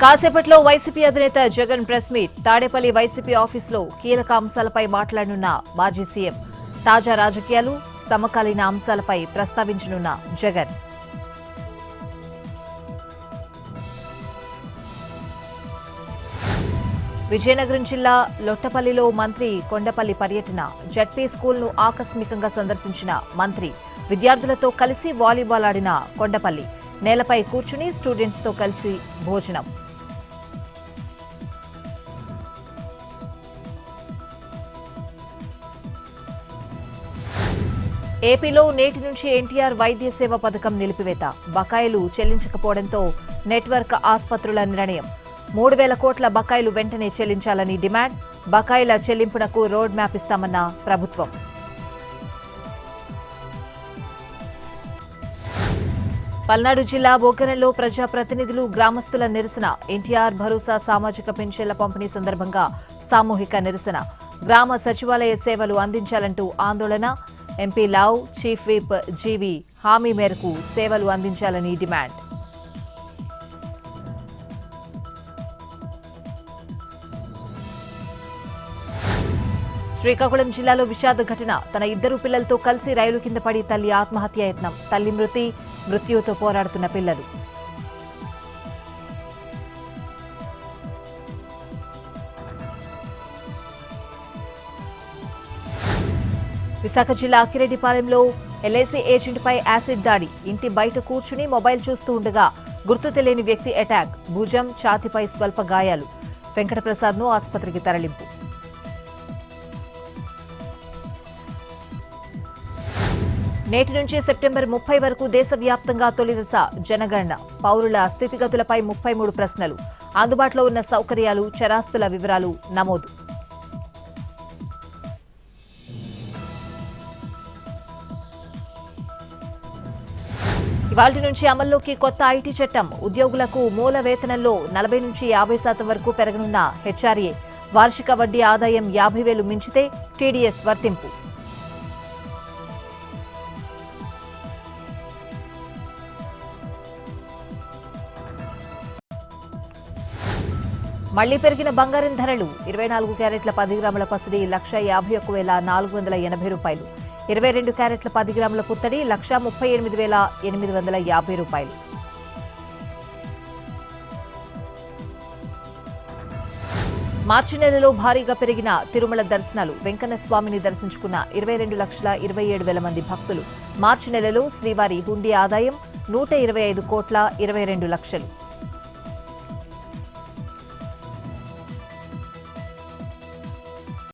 కాసేపట్లో వైసీపీ అధినేత Jagan press meet. Tadepalli YCP ఆఫీసులో కీలక అంశాలపై మాట్లాడనున్న మాజీ సీఎం. తాజా రాజకీయాలు, సమకాలీన అంశాలపై ప్రస్తావించనున్న జగన్. విజయనగరం జిల్లా లొట్టపల్లిలో మంత్రి కొండపల్లి పర్యటన. జడ్పీ స్కూల్ను ఆకస్మికంగా సందర్శించిన మంత్రి. విద్యార్థులతో కలిసి వాలీబాల్ ఆడిన కొండపల్లి. నేలపై కూర్చుని స్టూడెంట్స్తో కలిసి భోజనం. ఏపీలో నేటి నుంచి ఎన్టీఆర్ వైద్య సేవ పథకం నిలిపివేత. బకాయిలు చెల్లించకపోవడంతో నెట్వర్క్ ఆసుపత్రుల నిర్ణయం. 3,000 కోట్ల బకాయిలు వెంటనే చెల్లించాలని డిమాండ్. బకాయిల చెల్లింపునకు రోడ్ మ్యాప్ ఇస్తామన్న ప్రభుత్వం. పల్నాడు జిల్లా బొగ్గనలో ప్రజాప్రతినిధులు, గ్రామస్తుల నిరసన. ఎన్టీఆర్ భరోసా సామాజిక పెన్షన్ల పంపిణీ సందర్భంగా సామూహిక నిరసన. గ్రామ సచివాలయ సేవలు అందించాలంటూ ఆందోళన. ఎంపీ లావ్, చీఫ్ విప్ జీవి హామీ మేరకు సేవలు అందించాలని డిమాండ్. శ్రీకాకుళం జిల్లాలో విషాద ఘటన. తన 2 పిల్లలతో కలిసి రైలు కింద పడి తల్లి ఆత్మహత్యాయత్నం. తల్లి మృత్యుతో పోరాడుతున్న పిల్లలు. విశాఖ జిల్లా అక్కిరెడ్డిపాలెంలో ఎల్ఐసి ఏజెంట్పై యాసిడ్ దాడి. ఇంటి బయట కూర్చుని మొబైల్ చూస్తూ ఉండగా గుర్తు తెలియని వ్యక్తి అటాక్. భుజం, ఛాతీపై స్వల్ప గాయాలు. వెంకటప్రసాద్ను ఆసుపత్రికి తరలింపు. నేటి నుంచి సెప్టెంబర్ 30 వరకు దేశవ్యాప్తంగా తొలిదశ జనగణన. పౌరుల స్థితిగతులపై 33 ప్రశ్నలు. అందుబాటులో ఉన్న సౌకర్యాలు, చరాస్తుల వివరాలు నమోదు. ఇవాళ్టి నుంచి అమల్లోకి కొత్త ఐటీ చట్టం. ఉద్యోగులకు మూల వేతనంలో 40 నుంచి 50% వరకు పెరగనున్న హెచ్ఆర్ఏ. వార్షిక వడ్డీ ఆదాయం 50,000 మించితే టీడీఎస్ వర్తింపు. మళ్లీ పెరిగిన బంగారం ధరలు. 24 క్యారెట్ల 10 గ్రాముల పసిడి ₹151,480. 22 క్యారెట్ల 10 గ్రాముల పుత్తడి ₹138,850. మార్చి నెలలో భారీగా పెరిగిన తిరుమల దర్శనాలు. వెంకన్న స్వామిని దర్శించుకున్న 22,27,000 మంది భక్తులు. మార్చి నెలలో శ్రీవారి హుండీ ఆదాయం 125,22,00,000.